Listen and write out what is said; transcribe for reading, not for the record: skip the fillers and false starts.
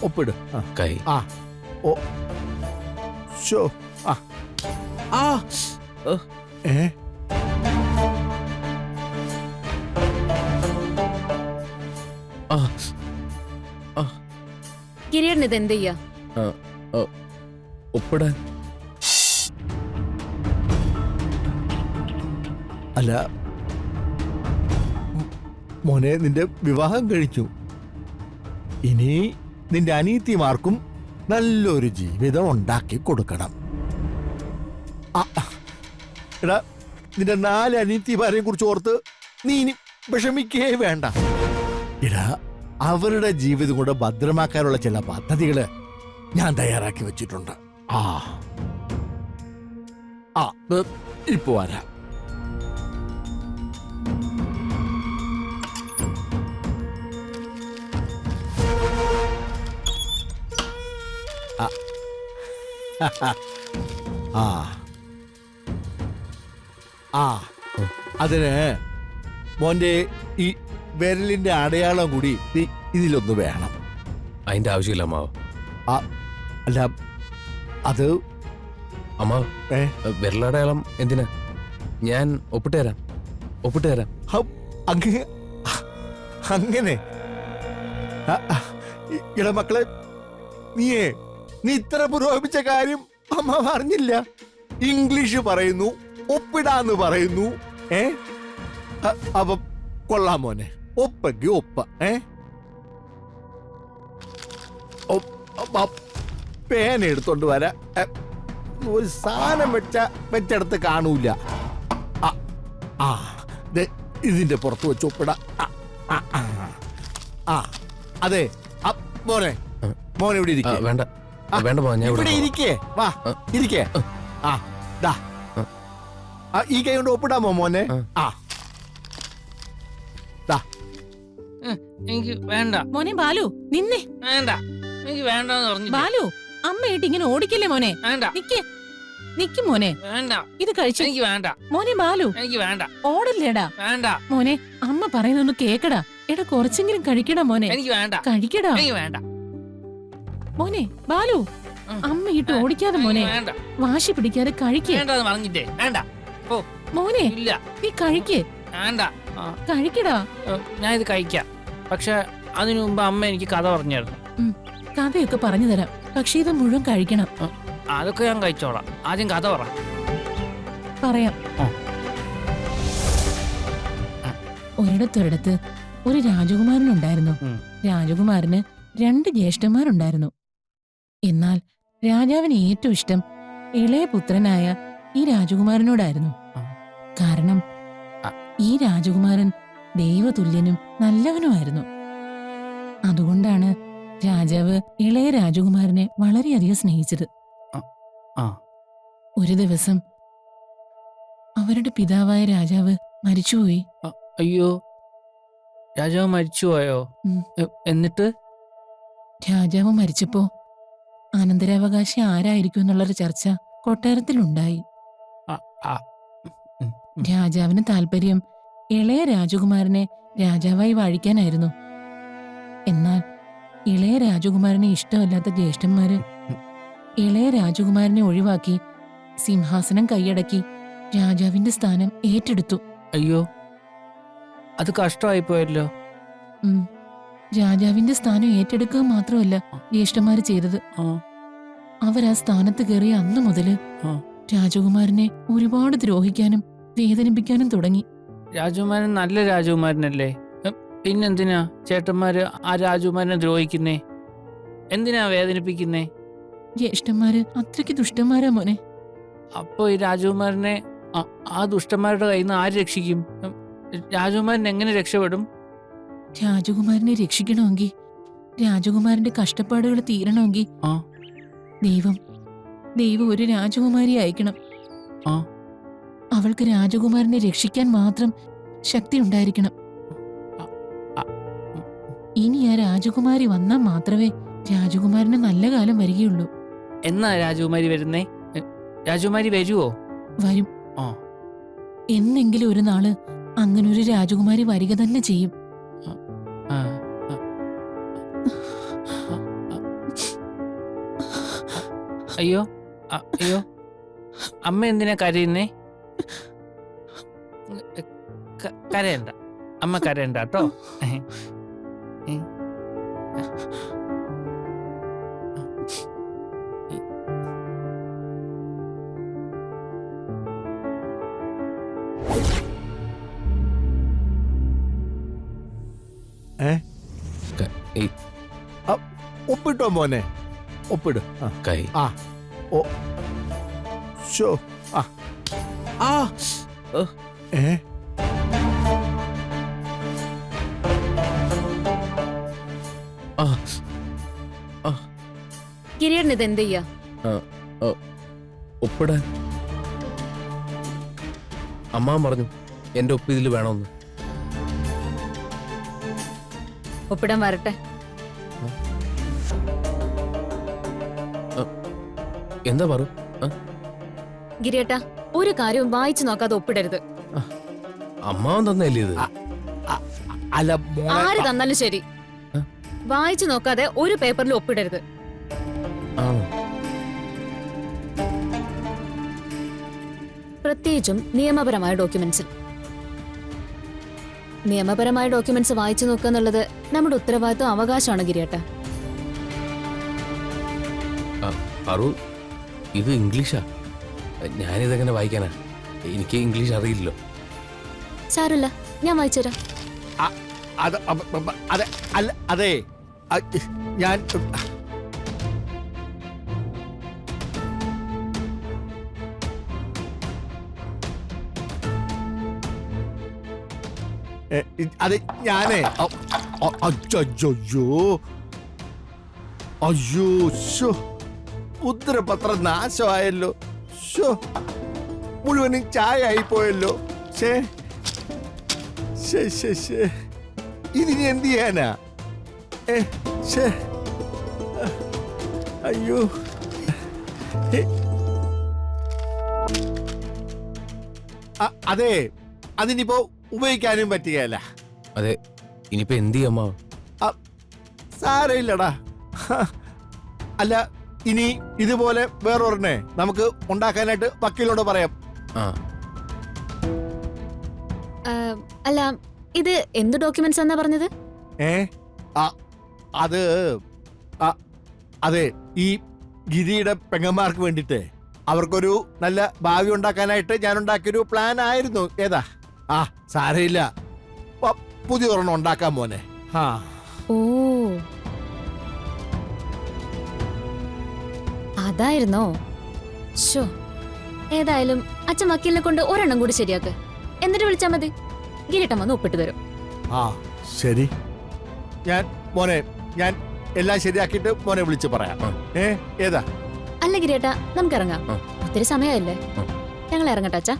ഒപ്പിട്. കൈ. ആ ഓ ഷോ. ആ ആ ഏ ആ കിരീടൻ ഇത് എന്ത് ചെയ്യാ? ഒപ്പിടാൻ. അല്ല മോനെ, നിന്റെ വിവാഹം കഴിച്ചു. ഇനി നിന്റെ അനീത്തിമാർക്കും നല്ലൊരു ജീവിതം ഉണ്ടാക്കി കൊടുക്കണം. എടാ, നിന്റെ 4 അനീത്തിമാരെയും കുറിച്ച് ഓർത്ത് നീ ഇനി വിഷമിക്കേ വേണ്ട. എടാ, അവരുടെ ജീവിതം കൂടെ ഭദ്രമാക്കാനുള്ള ചില പദ്ധതികള് ഞാൻ തയ്യാറാക്കി വെച്ചിട്ടുണ്ട്. ഇപ്പൊ വരാം. അതിന് മോന്റെ ഈ വിരലിന്റെ അടയാളം കൂടി ഇതിലൊന്ന് വേണം. അതിന്റെ ആവശ്യമില്ല അമ്മാവ്. അല്ല അത് അമ്മാവ്, വിരലടയാളം എന്തിനാ? ഞാൻ ഒപ്പിട്ട് തരാം. അങ്ങനെ ഇളമക്കളെ, നീ ഇത്ര പുരോഗമിച്ച കാര്യം അമ്മ അറിഞ്ഞില്ല. ഇംഗ്ലീഷ് പറയുന്നു, ഒപ്പിടാന്ന് പറയുന്നു. അപ്പൊ കൊള്ളാം മോനെ, ഒപ്പയ്ക്ക് ഒപ്പ. പേന എടുത്തോണ്ട് വരാ. ഒരു സാധനം വെച്ചെടുത്ത് കാണൂല. ഇതിന്റെ പുറത്ത് വെച്ച് ഒപ്പിട. അതെ മോനെ, മോനെ ഇവിടെ ഇരിക്കേ. വേണ്ട വേണ്ട, ഇവിടെ ഇരിക്കേ. വാ ഇരിക്കേ. ഈ കൈ കൊണ്ട് ഒപ്പിടാമോ മോനെ? എനിക്ക് വേണ്ട മോനെ. ബാലു നിന്നെ. വേണ്ട, എനിക്ക് വേണ്ടെന്ന് പറഞ്ഞു. ബാലു, അമ്മയായിട്ട് ഇങ്ങനെ ഓടിക്കല്ലേ മോനെ. വേണ്ട, നിക്ക് മോനെ. വേണ്ട, ഇത് കഴിച്ചു. എനിക്ക് വേണ്ട മോനെ ബാലു, എനിക്ക് വേണ്ട. ഓടല്ലേടാ. വേണ്ട മോനെ, അമ്മ പറയുന്നൊന്ന് കേക്കടാ. എടാ, കുറച്ചെങ്കിലും കഴിക്കടാ മോനെ. എനിക്ക് വേണ്ട. കഴിക്കടാ. എനിക്ക് വേണ്ട മോനെ ബാലു, അമ്മയിട്ട് ഓടിക്കാതെ മോനെ. വേണ്ട, വാശി പിടിക്കാതെ കഴിക്കേ. വേണ്ടെന്ന് പറഞ്ഞിട്ടേ. വേണ്ട. ഓ മോനെ, ഇല്ല, നീ കഴിക്കേ. വേണ്ട. കഴിക്കടാ. ഞാൻ ഇത് കഴിക്കാം. പക്ഷെ അതിനു മുമ്പ് അമ്മ എനിക്ക് കഥ പറഞ്ഞായിരുന്നു. കഥയൊക്കെ പറഞ്ഞു തരാം, പക്ഷെ ഇത് മുഴുവൻ കഴിക്കണം. അതൊക്കെ ഞാൻ കഴിച്ചോളാം. ആദ്യം കഥ പറയാം. ഒരിടത്തൊരിടത്ത് ഒരു രാജകുമാരനുണ്ടായിരുന്നു. രാജകുമാരന് 2 ജ്യേഷ്ഠന്മാരുണ്ടായിരുന്നു. എന്നാൽ രാജാവിന് ഏറ്റവും ഇഷ്ടം ഇളയ പുത്രനായ ഈ രാജകുമാരനോടായിരുന്നു. കാരണം ഈ രാജകുമാരൻ ദൈവതുല്യനും നല്ലവനുമായിരുന്നു. അതുകൊണ്ടാണ് രാജാവ് ഇളയ രാജകുമാരനെ വളരെയധികം സ്നേഹിച്ചത്. ഒരു ദിവസം അവരുടെ പിതാവായ രാജാവ് മരിച്ചുപോയി. അയ്യോ, രാജാവ് മരിച്ചുപോയോ? എന്നിട്ട് രാജാവ് മരിച്ചപ്പോ അനന്തരാവകാശി ആരായിരിക്കും എന്നുള്ളൊരു ചർച്ച കൊട്ടാരത്തിലുണ്ടായി. രാജാവിന് താല്പര്യം ഇളയ രാജകുമാരനെ രാജാവായി വാഴിക്കാനായിരുന്നു. എന്നാൽ ഇളയ രാജകുമാരനെ ഇഷ്ടമല്ലാത്ത ജ്യേഷ്ഠന്മാര് ഇളയ രാജകുമാരനെ ഒഴിവാക്കി സിംഹാസനം കൈയടക്കി രാജാവിന്റെ സ്ഥാനം ഏറ്റെടുത്തു. അയ്യോ, അത് കഷ്ടമായി പോയല്ലോ. രാജാവിന്റെ സ്ഥാനം ഏറ്റെടുക്കുക മാത്രമല്ല ജ്യേഷ്ഠന്മാര് ചെയ്തത്. അവരാ സ്ഥാനത്ത് കയറിയ അന്നു മുതല് രാജകുമാരനെ ഒരുപാട് ദ്രോഹിക്കാനും വേദനിപ്പിക്കാനും തുടങ്ങി. രാജകുമാരൻ നല്ല രാജകുമാരനല്ലേ? പിന്നെന്തിനാ ചേട്ടന്മാര് ആ രാജകുമാരനെ ദ്രോഹിക്കുന്നേ? എന്തിനാ വേദനിപ്പിക്കുന്നേ? ജ്യേഷ്ഠന്മാര് അത്രയ്ക്ക് ദുഷ്ടന്മാരാ മോനെ. അപ്പൊ ഈ രാജകുമാരനെ ആ ദുഷ്ടന്മാരുടെ കയ്യിൽ നിന്ന് ആര് രക്ഷിക്കും? രാജകുമാരൻ എങ്ങനെ രക്ഷപ്പെടും? രാജകുമാരനെ രക്ഷിക്കണമെങ്കിൽ, രാജകുമാരന്റെ കഷ്ടപ്പാടുകൾ തീരണമെങ്കിൽ ദൈവം ഒരു രാജകുമാരി അയക്കണം. അവൾക്ക് രാജകുമാരനെ രക്ഷിക്കാൻ മാത്രം ശക്തി ഉണ്ടായിരിക്കണം. ഇനി ആ രാജകുമാരി വന്നാൽ മാത്രമേ രാജകുമാരന് നല്ല കാലം വരികയുള്ളൂ. എന്നാ രാജകുമാരി വരുന്നേ? രാജകുമാരി വരുവോ? വരും. എന്നെങ്കിലും ഒരു നാള് അങ്ങനൊരു രാജകുമാരി വരിക തന്നെ ചെയ്യും. അയ്യോ അയ്യോ അമ്മ എന്തിനാ കരയുന്നേ? കരയണ്ട, അമ്മ കരയണ്ട കേട്ടോ. ഏ ഏയ്, ഒപ്പിട്ടോ മോനെ, ഒപ്പിട്. ആ കൈ. ആ ഓ ഷോ ആ ആ ഏ ആ കിരീടന് ഇത് എന്ത് ചെയ്യാ? ഒപ്പിടാൻ അമ്മ പറഞ്ഞു എന്റെ ഒപ്പ് ഇതിൽ വേണമെന്ന്. ഒപ്പിടാൻ വരട്ടെ. എന്താ പറ? ഗിരിയേട്ടാ, ഒരു കാര്യവും വായിച്ചു നോക്കാതെ ഒപ്പിടരുത്. അമ്മാവൻ തന്നല്ലേ ഇത്? അല്ല മോനെ, ആര് തന്നാലും ശരി, വായിച്ചു നോക്കാതെ ഒരു പേപ്പറിൽ ഒപ്പിടരുത്. ആണോ? പ്രത്യേകിച്ചും നിയമപരമായ ഡോക്യുമെന്റ്സിൽ. നിയമപരമായ ഡോക്യുമെന്റ്സ് വായിച്ചു നോക്കുക എന്നുള്ളത് നമ്മുടെ ഉത്തരവാദിത്വം, അവകാശമാണ് ഗിരിയേട്ടാ. അറു, ഇത് ഇംഗ്ലീഷാ. ഞാനിതെങ്ങനെ വായിക്കാനാ? എനിക്ക് ഇംഗ്ലീഷ് അറിയില്ലല്ലോ. സാരല്ല, ഞാൻ വായിച്ചുതരാം. അത് അതെ അല്ല അതെ ഞാൻ അതെ ഞാനേ അയ്യോ അയ്യോ ശോ, ഉത്തരപത്രം നാശമായല്ലോ. ശോ, മുഴുവനും ചായ ആയിപ്പോയല്ലോ. ശേ ശേ ശേ ശേ, ഇതിനി എന്ത് ചെയ്യാനാ? ശേ, അയ്യോ. അതെ, അതിനിപ്പോ ഉപയോഗിക്കാനും പറ്റുകയല്ല. അതെ, ഇനിയിപ്പോ എന്ത് ചെയ്യും അമ്മാവൻ? സാരമില്ലടാ. അല്ല, ഇനി ഇതുപോലെ വേറൊരെണ്ണെ നമുക്ക് ഉണ്ടാക്കാനായിട്ട് വക്കീലിനോട് പറയാം. അല്ല, ഇത് എന്ത് ഡോക്യുമെന്റ്സ് എന്നാ പറഞ്ഞത്? അത് അതെ, ഈ ഗിരിയുടെ പെങ്ങന്മാർക്ക് വേണ്ടിട്ട് അവർക്കൊരു നല്ല ഭാവി ഉണ്ടാക്കാനായിട്ട് ഞാൻ ഉണ്ടാക്കിയൊരു പ്ലാൻ ആയിരുന്നു. ഏതാ? സാരമില്ല, പുതിയ ഒരെണ്ണം ഉണ്ടാക്കാൻ മോനെ. ഓ, അതായിരുന്നോ? ശോ, ഏതായാലും അച്ഛൻ വക്കീലിനെ കൊണ്ട് ഒരെണ്ണം കൂടി ശരിയാക്ക്. എന്നിട്ട് വിളിച്ചാ മതി, ഗിരിട്ടം വന്ന് ഒപ്പിട്ട് തരും. ശരി, ഞാൻ എല്ലാം ശരിയാക്കിയിട്ട് മോനെ വിളിച്ച് പറയാം. ഏതാ? അല്ല ഗിരിയേട്ടാ, നമുക്ക് ഇറങ്ങാം. ഒത്തിരി സമയമല്ലേ? ഞങ്ങൾ ഇറങ്ങട്ടെ അച്ഛാ.